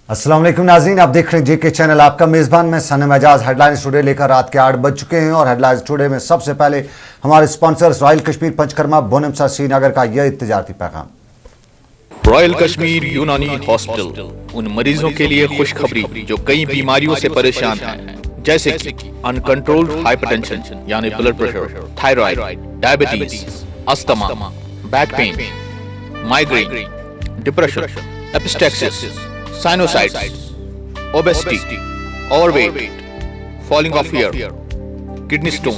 अस्सलाम वालेकुम नाज़रीन, आप देख रहे हैं जेके चैनल। आपका मेज़बान मैं सनम एजाज हेडलाइंस टुडे लेकर रात के 8 बज चुके हैं और हेडलाइंस टुडे में सबसे पहले हमारे स्पॉन्सर्स रॉयल कश्मीर पंचकर्मा बोनमसा श्रीनगर का यह तजारती पैगाम। रॉयल कश्मीर यूनानी हॉस्पिटल उन मरीजों के लिए खुशखबरी जो कई बीमारियों से परेशान हैं, जैसे कि अनकंट्रोल्ड हाइपरटेंशन यानी blood pressure, thyroid, diabetes, asthma, back pain, migraine, depression, epistaxis, sinusitis, obesity, overweight, falling off hair, kidney stone,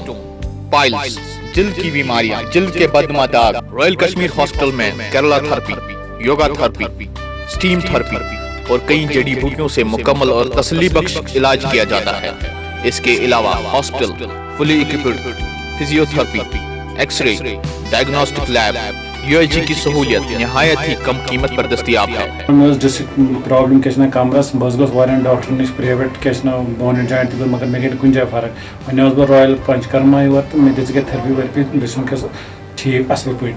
piles, जिल्द की बीमारियां, जिल्द के बदनुमा दाग। रॉयल कश्मीर हॉस्पिटल में Kerala therapy, yoga therapy, steam therapy और कई जड़ी बूटियों से मुकम्मल और तसल्ली बख्श इलाज किया जाता है। इसके अलावा hospital fully equipped physiotherapy, X ray, diagnostic lab, USG की सहूलियत निहायत ही कम कीमत पर दस्तयाब है। प्रॉब्लम क्या कमरस बस वारियन डॉक्टर नश प्राइवेट क्या बोन जॉइंट मगर मे गई कुछ फर्क वन बह रॉयल पंचकर्मा योर तो मे दिख थेरेपी वेरेपी बस ठीक असल पे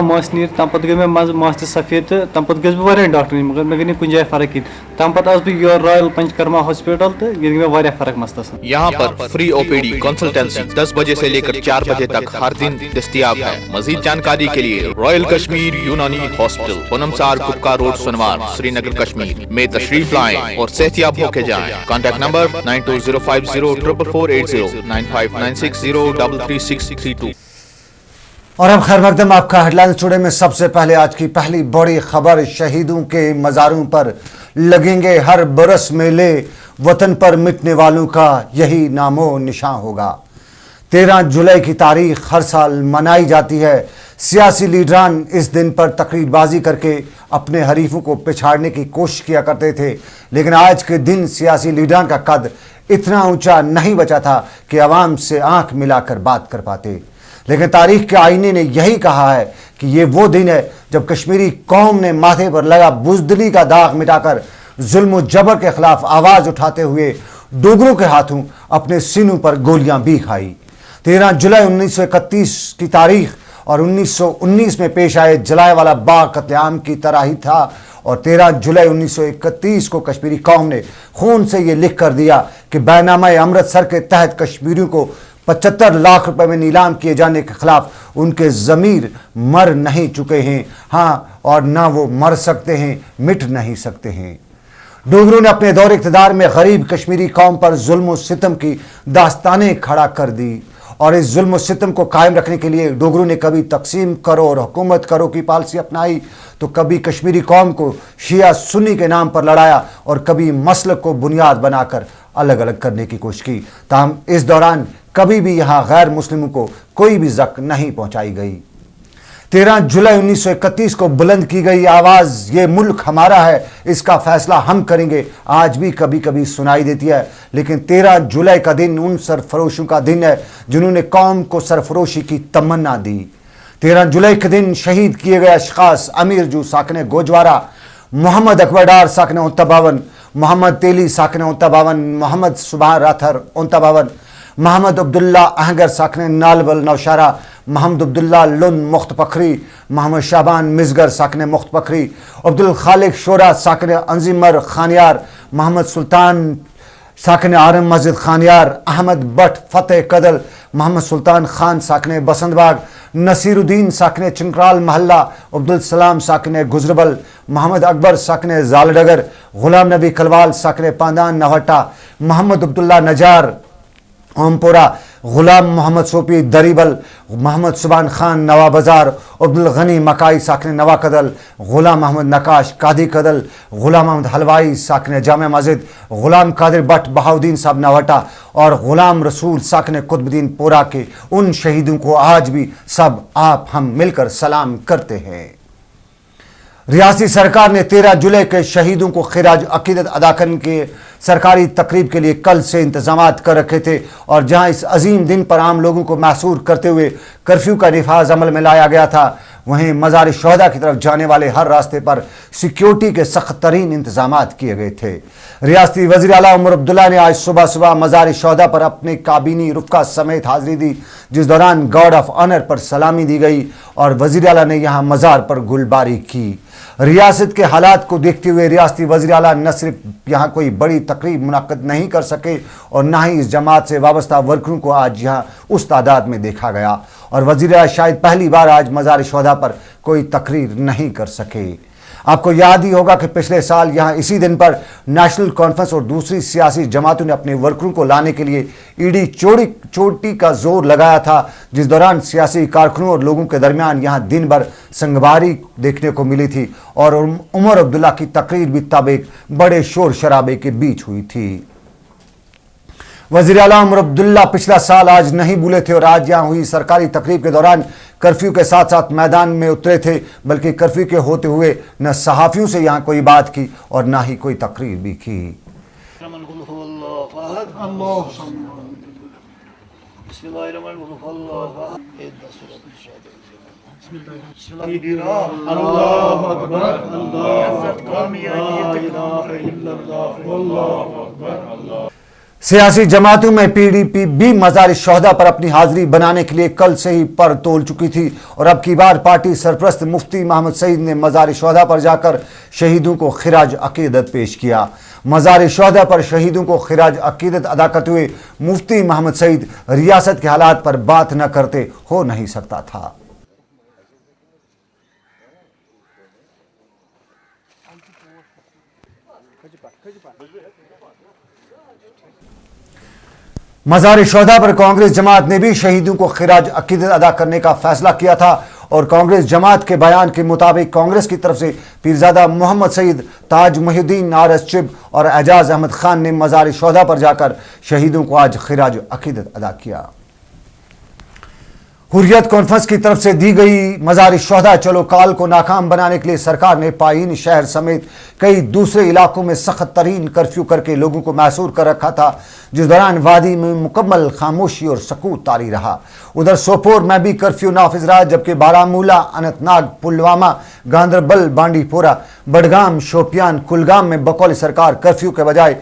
मस नीर तम पे गई मे मस सफेद तो तम पे गई बह डॉक्टर मगर मे गई कुछ फर्क तम पे आस बह योर रॉयल पंचकर्मा हॉस्पिटल तो ये गई मे फर्क मस्तस। यहाँ पर फ्री ओपीडी कंसल्टेंसी 10 बजे से लेकर 4 बजे तक हर दिन दस्तयाब है। मजीद जानकारी के लिए रॉयल कश्मीर यूनानी हॉस्पिटल, पुनमसार कुपका रोड, सुनवार, श्रीनगर, कश्मीर में तशरीफ लाएं और सेहतियाब होके जाएं। Contact number 9205044480 9596033632। और अब खैर मकदम आपका हेडलाइंस टुडे में सबसे पहले आज की पहली बड़ी खबर, शहीदों के मज़ारों पर लगेंगे हर बरस मेले, वतन पर मिटने वालों का यही नामो निशान होगा। 13 जुलाई की तारीख हर साल मनाई जाती है। सियासी लीडरान इस दिन पर तकरीरबाजी करके अपने हरीफों को पिछाड़ने की कोशिश किया करते थे, लेकिन आज के दिन सियासी लीडरान का कद इतना ऊंचा नहीं बचा था कि आवाम से आंख मिलाकर बात कर पाते। लेकिन तारीख के आईने ने यही कहा है कि ये वो दिन है जब कश्मीरी कौम ने माथे पर लगा बुज़दिली का दाग मिटाकर जुल्म जबर के खिलाफ आवाज़ उठाते हुए डोगरों के हाथों अपने सीनों पर गोलियां भी खाई। 13 जुलाई 1931 की तारीख और 1919 में पेश आए जलाएवाला बाग कत्लेआम की तरह ही था। और 13 जुलाई 1931 को कश्मीरी कौम ने खून से ये लिख कर दिया कि बैनामा अमृतसर के तहत कश्मीरियों को 75 लाख रुपए में नीलाम किए जाने के खिलाफ उनके ज़मीर मर नहीं चुके हैं, हाँ, और ना वो मर सकते हैं, मिट नहीं सकते हैं। डोगरों ने अपने दौर इक़्तिदार में गरीब कश्मीरी कौम पर जुल्म और सितम की दास्तानें खड़ा कर दी और इस जुल्म और सितम को कायम रखने के लिए डोगरों ने कभी तकसीम करो और हुकूमत करो की पॉलिसी अपनाई, तो कभी कश्मीरी कौम को शिया सुन्नी के नाम पर लड़ाया और कभी मसलक को बुनियाद बनाकर अलग अलग करने की कोशिश की। ताहम इस दौरान कभी भी यहाँ गैर मुस्लिमों को कोई भी ज़ख्म नहीं पहुँचाई गई। 13 जुलाई 1931 को बुलंद की गई आवाज़, ये मुल्क हमारा है, इसका फैसला हम करेंगे, आज भी कभी कभी सुनाई देती है। लेकिन 13 जुलाई का दिन उन सरफरोशों का दिन है जिन्होंने कौम को सरफरोशी की तमन्ना दी। 13 जुलाई के दिन शहीद किए गए अशखास अमीर जू साकने गोजवारा, मोहम्मद अकबर डार साकने उन्ताबावन, मोहम्मद तेली साकने उन्ताबावन, मोहम्मद सुबह राथर उन्ताबावन, मोहम्मद अब्दुल्ला अहगर साकने नालबल नौशारा, मोहम्मद अब्दुल्ला लुन मुख्त पखरी, मोहम्मद शाबान मिजगर साकने मुख्त पखरी, अब्दुल खालिक शोरा साकने अंजिमर खानियार, मोहम्मद सुल्तान साकने आरम मस्जिद खानियार, अहमद बट फतेह कदल, मोहम्मद सुल्तान खान साकने बसंतबाग, नसीरुद्दीन साकने चिंकराल महल्ला, अब्दुल सलाम साकने गुजरबल, मोहम्मद अकबर साकने जालडगर, गुलाम नबी कलवाल साकने पांदान नवट्टा, मोहम्मद अब्दुल्ला नजार ओमपुरा, गुलाम मोहम्मद सोपी दरीबल, मोहम्मद सुबान खान नवा बाजार, अब्दुल गनी मकाई साकने नवा कदल, गुलाम मोहम्मद नकाश कादी कदल, गुलाम मोहम्मद हलवाई साकने जामे मस्जिद, गुलाम कादिर बट बहाउद्दीन साहब नवाटा और गुलाम रसूल साकने कुतुबुद्दीन पोरा के उन शहीदों को आज भी सब आप हम मिलकर सलाम करते हैं। रियासती सरकार ने 13 जुलाई के शहीदों को खिराज अकीदत अदा करने के सरकारी तकरीब के लिए कल से इंतजामात कर रखे थे और जहां इस अजीम दिन पर आम लोगों को महसूर करते हुए कर्फ्यू का निफाज अमल में लाया गया था, वहीं मज़ार शोहदा की तरफ जाने वाले हर रास्ते पर सिक्योरिटी के सख्त तरीन इंतजामात किए गए थे। रियासती वज़ीर आला उमर अब्दुल्ला ने आज सुबह सुबह मज़ार शोहदा पर अपने काबीनी रुफ़का समेत हाजिरी दी, जिस दौरान गार्ड ऑफ ऑनर पर सलामी दी गई और वज़ीर आला ने यहाँ मज़ार पर गुलबारी की। रियासत के हालात को देखते हुए रियासती वज़ीर आला न सिर्फ यहाँ कोई बड़ी तकरीब मुनक्कद नहीं कर सके और न ही इस जमात से वाबस्ता वर्करों को आज यहाँ उस तादाद में देखा गया, और वज़ीर आला शायद पहली बार आज मज़ार शुहदा पर कोई तकरीर नहीं कर सके। आपको याद ही होगा कि पिछले साल यहाँ इसी दिन पर नेशनल कॉन्फ्रेंस और दूसरी सियासी जमातों ने अपने वर्करों को लाने के लिए ईडी चोटी का जोर लगाया था, जिस दौरान सियासी कारकुनों और लोगों के दरमियान यहाँ दिन भर संगवारी देखने को मिली थी और उमर अब्दुल्ला की तकरीर भी तब एक बड़े शोर शराबे के बीच हुई थी। वज़ीर आला उमर अब्दुल्ला पिछला साल आज नहीं भूले थे और आज यहाँ हुई सरकारी तकरीब के दौरान कर्फ्यू के साथ साथ मैदान में उतरे थे, बल्कि कर्फ्यू के होते हुए न सहाफ़ियों से यहाँ कोई बात की और ना ही कोई तकरीर भी की। सियासी जमातों में पीडीपी भी मज़ार शुहदा पर अपनी हाजिरी बनाने के लिए कल से ही पर तोल चुकी थी और अब की बार पार्टी सरपरस्त मुफ्ती मोहम्मद सईद ने मज़ार शुहदा पर जाकर शहीदों को खिराज अकीदत पेश किया। मज़ार शुहदा पर शहीदों को खिराज अकीदत अदा करते हुए मुफ्ती मोहम्मद सईद रियासत के हालात पर बात न करते हो नहीं सकता था। मज़ार शुहदा पर कांग्रेस जमात ने भी शहीदों को खिराज अकीदत अदा करने का फैसला किया था और कांग्रेस जमात के बयान के मुताबिक कांग्रेस की तरफ से पीरजादा मोहम्मद सईद, ताज मुहिउद्दीन आरएस चिब और एजाज अहमद खान ने मज़ार शुहदा पर जाकर शहीदों को आज खिराज अकीदत अदा किया। हुर्रियत कॉन्फ्रेंस की तरफ से दी गई मज़ार शुहदा चलो काल को नाकाम बनाने के लिए सरकार ने पायीन शहर समेत कई दूसरे इलाकों में सख्त तरीन कर्फ्यू करके लोगों को मैसूर कर रखा था, जिस दौरान वादी में मुकम्मल खामोशी और सकूत तारी रहा। उधर सोपोर में भी कर्फ्यू नाफिज रहा, जबकि बारामूला, अनंतनाग, पुलवामा, गांदरबल, बांडीपोरा, बडगाम, शोपियान, कुलगाम में बकौल सरकार कर्फ्यू के बजाय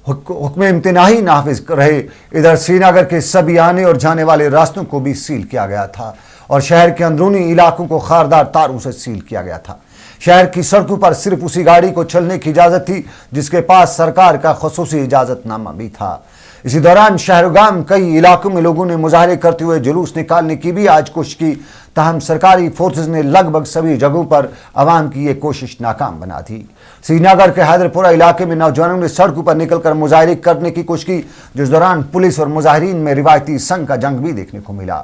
हुक्म इम्तिनाही नाफिज रहे। इधर श्रीनगर के सभी आने और जाने वाले रास्तों को भी सील किया गया था और शहर के अंदरूनी इलाकों को खारदार तारों से सील किया गया था। शहर की सड़कों पर सिर्फ उसी गाड़ी को चलने की इजाज़त थी जिसके पास सरकार का खुसूसी इजाज़तनामा भी था। इसी दौरान शहरगाम कई इलाकों में लोगों ने मुजाहरे करते हुए जुलूस निकालने की भी आज कोशिश की, ताहम सरकारी फोर्सेस ने लगभग सभी जगहों पर आवाम की ये कोशिश नाकाम बना दी। श्रीनगर के हैदरपुरा इलाके में नौजवानों ने सड़कों पर निकलकर मुजाहरे करने की कोशिश की, जिस दौरान पुलिस और मुजाहिरीन में रिवायती संघ का जंग भी देखने को मिला।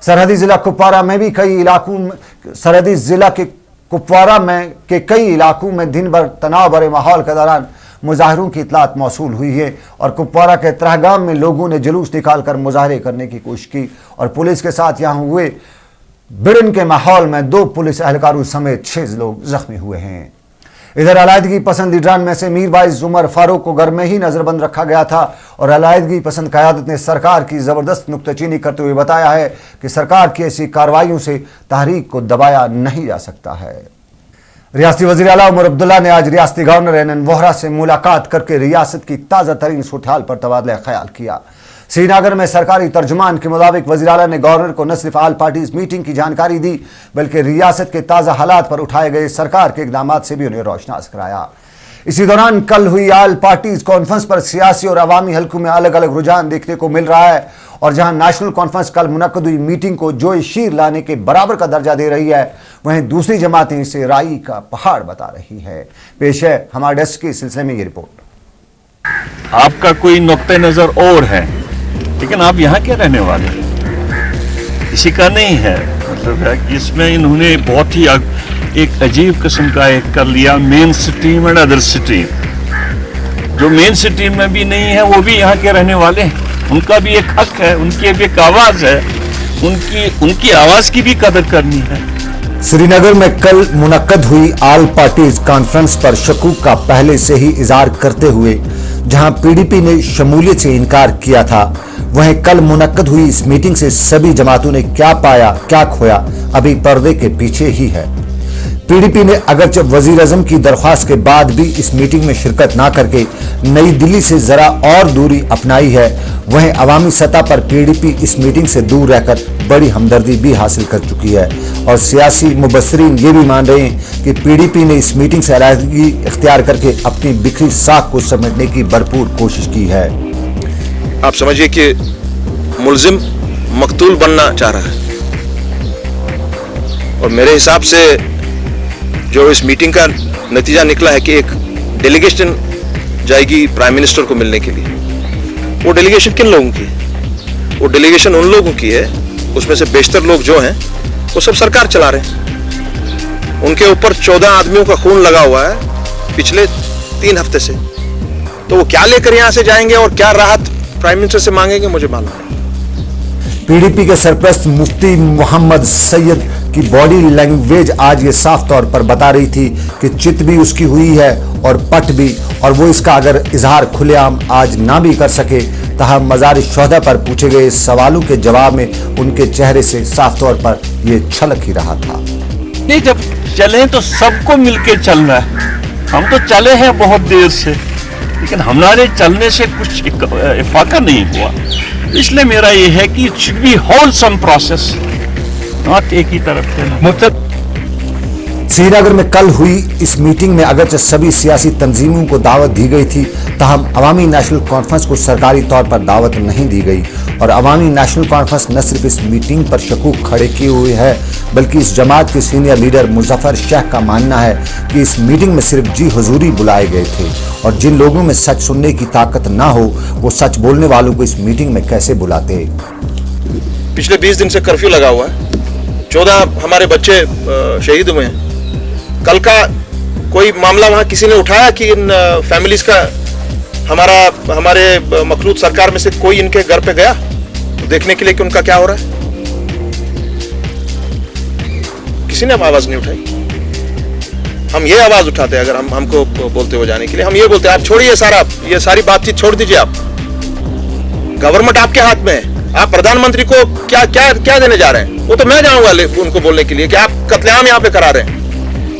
सरहदी जिला कुपवारा में भी कई इलाकों में सरहदी जिला के कुपवारा में के कई इलाकों में दिन भर तनाव भरे माहौल के दौरान मुजाहिरों की इतलात मौसूल हुई है और कुपवारा के त्रहगाम में लोगों ने जुलूस निकालकर मुजाहरे करने की कोशिश की और पुलिस के साथ यहाँ हुए भिड़न के माहौल में 2 पुलिस एहलकारों समेत 6 लोग जख्मी हुए हैं। इधर अलायदगी पसंद लीडरान में से मीर बाइस उमर फारूक को घर में ही नजरबंद रखा गया था और अलायदगी पसंद क़यादत ने सरकार की ज़बरदस्त नुक्ताचीनी करते हुए बताया है कि सरकार की ऐसी कार्रवाइयों से तहरीक को दबाया नहीं जा सकता है। रियासती वज़ीर आला उमर अब्दुल्ला ने आज रियासती गवर्नर एनएन वोहरा से मुलाकात करके रियासत की ताज़ा तरीन सूरत-ए-हाल पर तबादला ख्याल किया। श्रीनगर में सरकारी तर्जुमान के मुताबिक वज़ीर आला ने गवर्नर को न सिर्फ आल पार्टीज मीटिंग की जानकारी दी, बल्कि रियासत के ताज़ा हालात पर उठाए गए सरकार के इक़दामात से भी उन्हें रोशनास कराया। इसी दौरान कल हुई आल पार्टीज कॉन्फ्रेंस पर सियासी और अवामी हलकों में अलग अलग रुझान देखने को मिल रहा है और जहां नेशनल कॉन्फ्रेंस कल मुनक्कद हुई मीटिंग को जोए शीर लाने के बराबर का दर्जा दे रही है, वहीं दूसरी जमातें इसे राई का पहाड़ बता रही है। पेश है हमारे डेस्क के सिलसिले में ये रिपोर्ट। आपका कोई नुक्ते नजर और है, लेकिन आप यहाँ के रहने वाले हैं, किसी का नहीं है। मतलब है कि इसमें इन्होंने बहुत ही एक अजीब किस्म का एक कर लिया, main stream and other stream. जो मेन स्ट्रीम में भी नहीं है वो भी यहाँ के रहने वाले हैं, उनका भी एक हक है, उनकी भी एक आवाज़ है, उनकी आवाज़ की भी कदर करनी है। श्रीनगर में कल मुनक्कद हुई आल पार्टीज कॉन्फ्रेंस पर शकूक का पहले से ही इजहार करते हुए जहां पीडीपी ने शमूलियत से इनकार किया था, वहीं कल मुनक्कद हुई इस मीटिंग से सभी जमातों ने क्या पाया क्या खोया अभी पर्दे के पीछे ही है। पीडीपी ने अगरचे वजीर आजम की दरख्वास्त के बाद भी इस मीटिंग में शिरकत ना करके नई दिल्ली से जरा और दूरी अपनाई है, वहीं अवामी सतह पर पीडीपी इस मीटिंग से दूर रहकर बड़ी हमदर्दी भी हासिल कर चुकी है और सियासी मुबस्सरीन ये भी मान रहे हैं कि पीडीपी ने इस मीटिंग से अलहदगी इख्तियार करके अपनी बिखरी साख को समेटने की भरपूर कोशिश की है। आप समझिए कि मुल्जिम मकतूल बनना चाह रहा है और मेरे हिसाब से जो इस मीटिंग का नतीजा निकला है कि एक डेलीगेशन जाएगी प्राइम मिनिस्टर को मिलने के लिए। वो डेलीगेशन किन लोगों की है? वो डेलीगेशन उन लोगों की है, उसमें से बेशतर लोग जो हैं वो सब सरकार चला रहे हैं। उनके ऊपर 14 आदमियों का खून लगा हुआ है पिछले 3 हफ्ते से। तो वो क्या लेकर यहाँ से जाएंगे और क्या राहत प्राइम मिनिस्टर से मांगेंगे, मुझे मालूम है। पीडीपी के सरपरस्त मुफ्ती मोहम्मद सैयद की बॉडी लैंग्वेज आज ये साफ तौर पर बता रही थी कि चित भी उसकी हुई है और पट भी, और वो इसका अगर इजहार खुलेआम आज ना भी कर सके, तहम मज़ार शुहदा पर पूछे गए सवालों के जवाब में उनके चेहरे से साफ तौर पर ये छलक ही रहा था। नहीं, जब चले तो सबको मिलके चलना है। हम तो चले हैं बहुत देर से, लेकिन हमारे चलने से कुछ इफाका नहीं हुआ। इसलिए मेरा ये है कि it should be wholesome process, not एक ही तरफ से। श्रीनगर में कल हुई इस मीटिंग में अगरचे सभी सियासी तंजीमों को दावत दी गई थी, तहम अवामी नेशनल कॉन्फ्रेंस को सरकारी तौर पर दावत नहीं दी गई और अवामी नेशनल कॉन्फ्रेंस न सिर्फ इस मीटिंग पर शकूक खड़े किए हुए है, बल्कि इस जमात के सीनियर लीडर मुजफ्फर शेख का मानना है कि इस मीटिंग में सिर्फ जी हुजूरी बुलाए गए थे और जिन लोगों में सच सुनने की ताकत ना हो वो सच बोलने वालों को इस मीटिंग में कैसे बुलाते। पिछले 20 दिन से कर्फ्यू लगा हुआ है, 14 हमारे बच्चे शहीद हुए हैं। कल का कोई मामला वहां किसी ने उठाया कि इन फैमिलीज का हमारे मखलूत सरकार में से कोई इनके घर पे गया तो देखने के लिए कि उनका क्या हो रहा है? किसी ने आवाज नहीं उठाई। हम ये आवाज उठाते हैं अगर हमको बोलते हो जाने के लिए, हम ये बोलते हैं आप छोड़िए ये सारी बातचीत छोड़ दीजिए। आप गवर्नमेंट आपके हाथ में है, आप प्रधानमंत्री को क्या क्या क्या देने जा रहे हैं? वो तो मैं जाऊंगा उनको बोलने के लिए कि आप कत्लेआम यहाँ पे करा रहे हैं।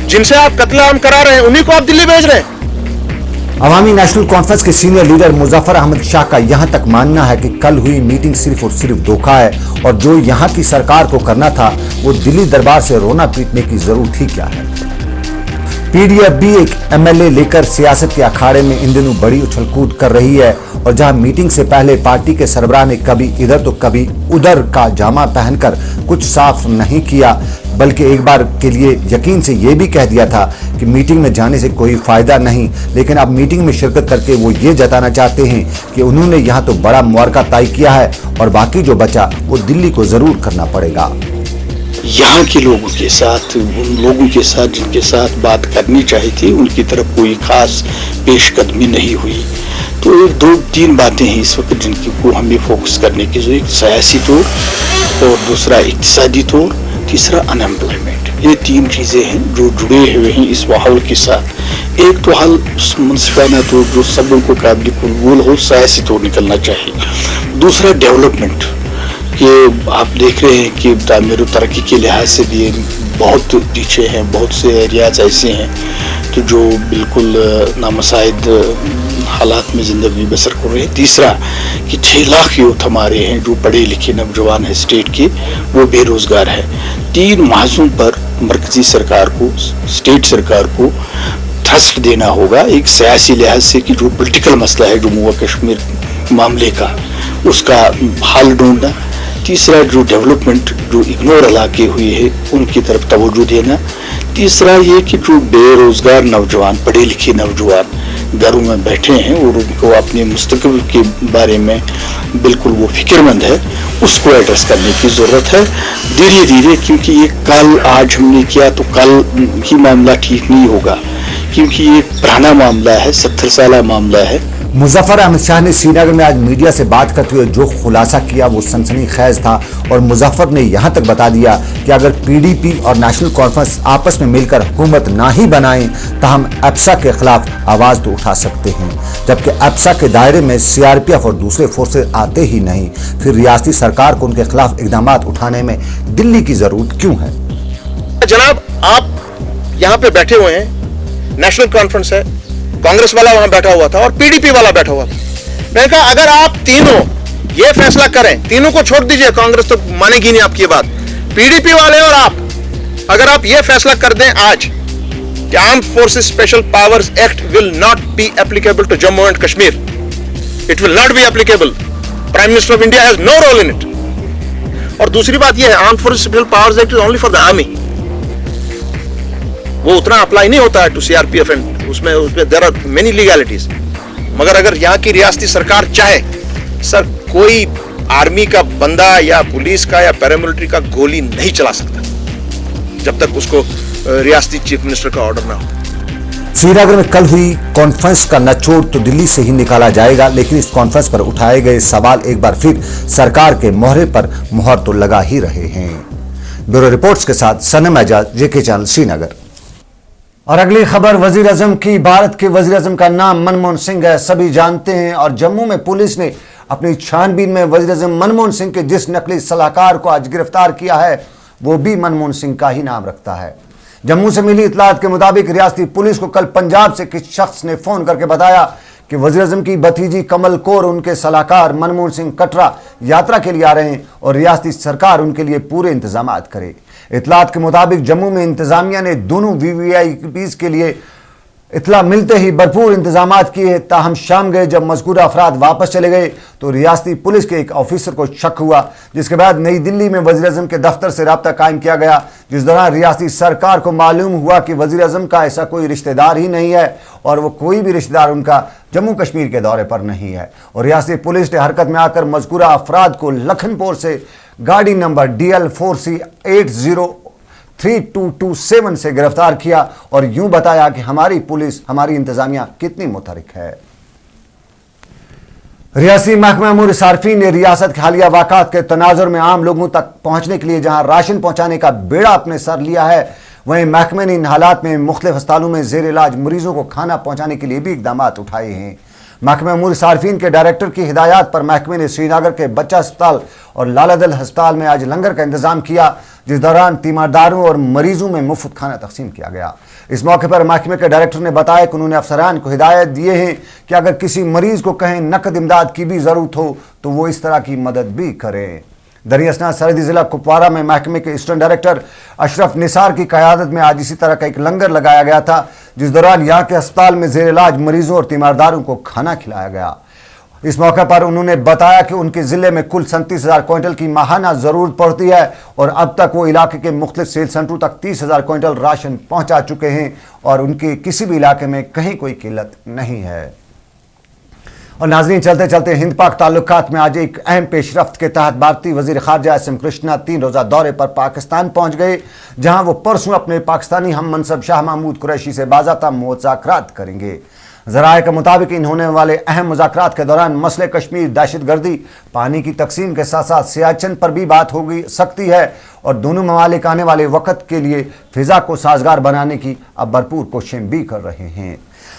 जिनसे आप कत्लेआम करा रहे हैं उन्हीं को आप दिल्ली भेज रहे हैं। अवामी नेशनल कॉन्फ्रेंस के सीनियर लीडर मुजफ्फर अहमद शाह का यहां तक मानना है कि कल हुई मीटिंग सिर्फ और सिर्फ धोखा है और जो यहां की सरकार को करना था वो दिल्ली दरबार से रोना पीटने की जरूरत ही क्या है। पीडीएफ भी एक एमएलए लेकर सियासत के अखाड़े में इन दिनों बड़ी उछलकूद कर रही है और जहां मीटिंग से पहले पार्टी के सरबराह ने कभी इधर तो कभी उधर का जामा पहनकर कुछ साफ नहीं किया, बल्कि एक बार के लिए यकीन से ये भी कह दिया था कि मीटिंग में जाने से कोई फायदा नहीं, लेकिन अब मीटिंग में शिरकत करके वो ये जताना चाहते हैं कि उन्होंने यहाँ तो बड़ा मुआरका तय किया है और बाकी जो बचा वो दिल्ली को जरूर करना पड़ेगा। यहाँ के लोगों के साथ, उन लोगों के साथ जिनके साथ बात करनी चाहिए थी, उनकी तरफ कोई खास पेशकदमी नहीं हुई। तो 2-3 बातें हैं इस वक्त जिनकी को हमें फोकस करने की जरूरत, एक सियासी तौर और दूसरा इक्तिसादी तौर, तीसरा अनएम्प्लॉयमेंट। ये 3 चीज़ें हैं जो जुड़े हुए हैं इस माहौल के साथ। एक तो हल मुनसिफाना तौर जो सब को काबिल कबूल हो, सियासी तौर निकलना चाहिए। दूसरा डेवलपमेंट, ये आप देख रहे हैं कि तामीर तरक्की के लिहाज से भी बहुत पीछे हैं, बहुत से एरियाज ऐसे हैं तो जो बिल्कुल नामसाइद हालात में ज़िंदगी बसर कर रहे हैं। तीसरा कि 6 लाख यूथ हमारे हैं जो पढ़े लिखे नौजवान हैं स्टेट के, वो बेरोज़गार है। 3 महज़ों पर मरकज़ी सरकार को, स्टेट सरकार को थ्रस्ट देना होगा, एक सियासी लिहाज से कि जो पॉलिटिकल मसला है जम्मू व कश्मीर मामले का, उसका हल ढूंढना। तीसरा जो डेवलपमेंट जो इग्नोर इलाके हुए हैं उनकी तरफ तवज्जो देना। तीसरा ये कि जो बेरोज़गार नौजवान, पढ़े लिखे नौजवान घरों में बैठे हैं और उनको अपने मुस्तकबिल के बारे में बिल्कुल वो फिक्रमंद है, उसको एड्रेस करने की ज़रूरत है धीरे धीरे, क्योंकि ये कल आज हमने किया तो कल ही मामला ठीक नहीं होगा, क्योंकि ये पुराना मामला है, 70 साल मामला है। मुजफ्फर अहमद शाह ने श्रीनगर में आज मीडिया से बात करते हुए जो खुलासा किया वो सनसनीखेज था और मुजफ्फर ने यहां तक बता दिया कि अगर पीडीपी और नेशनल कॉन्फ्रेंस आपस में मिलकर हुकूमत ना ही बनाएं तो हम एप्सा के खिलाफ आवाज तो उठा सकते हैं, जबकि एप्सा के दायरे में सीआरपीएफ और दूसरे फोर्सेज आते ही नहीं, फिर रियासती सरकार को उनके खिलाफ इकदाम उठाने में दिल्ली की जरूरत क्यों है। जनाब, आप यहाँ पे बैठे हुए हैं, नेशनल कॉन्फ्रेंस है, कांग्रेस वाला वहां बैठा हुआ था और पीडीपी वाला बैठा हुआ था। मैंने कहा अगर आप तीनों ये फैसला करें, तीनों को छोड़ दीजिए, कांग्रेस तो मानेगी नहीं आपकी बात, पीडीपी वाले और आप, अगर आप ये फैसला कर दें आज कि armed forces special powers act will not be applicable to Jammu and Kashmir, it will not be applicable, prime minister of India has no role in it. और दूसरी बात यह है, armed forces special powers act is only for the army, वो उतना apply नहीं होता है टू सीआरपीएफ एंड उसमें देयर आर मेनी लीगैलिटीज। मगर अगर यहाँ की रियासती सरकार चाहे, सर कोई आर्मी का बंदा या पुलिस का या पैरामिलिट्री का गोली नहीं चला सकता जब तक उसको रियासती चीफ मिनिस्टर का ऑर्डर ना हो। श्रीनगर में कल हुई कॉन्फ्रेंस का निचोड़ तो दिल्ली से ही निकाला जाएगा, लेकिन इस कॉन्फ्रेंस पर उठाए गए सवाल एक बार फिर सरकार के मोहरे पर मुहर तो लगा ही रहे हैं। ब्यूरो रिपोर्ट्स के साथ सनम एजाज, जेके चैनल, श्रीनगर। और अगली खबर वजीर आजम की। भारत के वजीर आजम का नाम मनमोहन सिंह है, सभी जानते हैं। और जम्मू में पुलिस ने अपनी छानबीन में वजीर आजम मनमोहन सिंह के जिस नकली सलाहकार को आज गिरफ्तार किया है वो भी मनमोहन सिंह का ही नाम रखता है। जम्मू से मिली इतलात के मुताबिक रियासती पुलिस को कल पंजाब से किसी शख्स ने फोन करके बताया कि वजीर आजम की भतीजी कमल कौर उनके सलाहकार मनमोहन सिंह कटरा यात्रा के लिए आ रहे हैं और रियासती सरकार उनके लिए पूरे इंतजाम करे। इतलात के मुताबिक जम्मू में इंतजामिया ने दोनों वीवीआईपीज के लिए इतला मिलते ही भरपूर इंतजाम किए। ताहम शाम गए जब मज़कूरा अफराद वापस चले गए तो रियासती पुलिस के एक ऑफिसर को शक हुआ, जिसके बाद नई दिल्ली में वज़ीर आज़म के दफ्तर से रब्ता कायम किया गया, जिस दौरान रियासती सरकार को मालूम हुआ कि वज़ीर आज़म का ऐसा कोई रिश्तेदार ही नहीं है और वो कोई भी रिश्तेदार उनका जम्मू कश्मीर के दौरे पर नहीं है। और रियासती पुलिस ने हरकत में आकर मज़कूरा अफराद को लखनपुर से गाड़ी नंबर DL4C 8032227 से गिरफ्तार किया और यूं बताया कि हमारी पुलिस, हमारी इंतजामिया कितनी मुतहरिक है। रियासी महकमा अमूर सार्फिन ने रियासत के हालिया वाक़ात के तनाजुर में आम लोगों तक पहुंचने के लिए जहां राशन पहुंचाने का बेड़ा अपने सर लिया है, वहीं महकमे ने इन हालात में मुख्तलिफ अस्पतालों में जेर इलाज मरीजों को खाना पहुंचाने के लिए भी इकदाम उठाए हैं। महकमा अमूर सार्फिन के डायरेक्टर की हिदायत पर महकमे ने श्रीनगर के बच्चा अस्पताल और लालादल अस्पताल में आज लंगर का इंतजाम किया, जिस दौरान तीमारदारों और मरीजों में मुफ्त खाना तकसीम किया गया। इस मौके पर महकमे के डायरेक्टर ने बताया कि उन्होंने अफसरान को हिदायत दिए हैं कि अगर किसी मरीज को कहीं नकद इमदाद की भी ज़रूरत हो तो वो इस तरह की मदद भी करें। दरियासना सरहदी जिला कुपवारा में महकमे के असिस्टेंट डायरेक्टर अशरफ निसार की क़यादत में आज इसी तरह का एक लंगर लगाया गया था, जिस दौरान यहाँ के अस्पताल में जेर इलाज मरीजों और तीमारदारों को खाना खिलाया गया। इस मौके पर उन्होंने बताया कि उनके ज़िले में कुल 37,000 क्विंटल की माहाना ज़रूरत पड़ती है और अब तक वो इलाके के मुख्तलिफ सेल सेंटरों तक 30,000 क्विंटल राशन पहुँचा चुके हैं और उनके किसी भी इलाके में कहीं कोई किल्लत नहीं है। और नाजरीन, चलते चलते हिंद पाक ताल्लुकात में आज एक अहम पेशरफ्त के तहत भारतीय वजीर खारजा एस एम कृष्णा 3 रोज़ा दौरे पर पाकिस्तान पहुँच गए, जहाँ वो परसों अपने पाकिस्तानी हम मनसब शाह महमूद कुरैशी से बाज़ाब्ता मुज़ाकरात करेंगे। ज़राए के मुताबिक इन होने वाले अहम मुज़ाकरात के दौरान मसले कश्मीर, दहशतगर्दी, पानी की तकसीम के साथ साथ सियाचिन पर भी बात हो सकती है और दोनों ममालिक आने वाले वक्त के लिए फ़िज़ा को साजगार बनाने की अब भरपूर कोशिशें भी कर रहे हैं।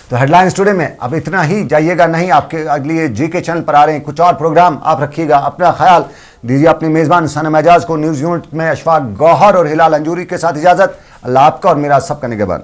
तो हेडलाइंस टुडे में अब इतना ही। जाइएगा नहीं, आपके अगले जीके चैनल पर आ रहे हैं कुछ और प्रोग्राम। आप रखिएगा अपना ख्याल, दीजिए अपनी मेज़बान सनम एजाज को न्यूज़ यूनिट में अशफाक गौहर और हिलाल अंजूरी के साथ इजाज़त। अल्लाह आपका और मेरा सबका निगहबान।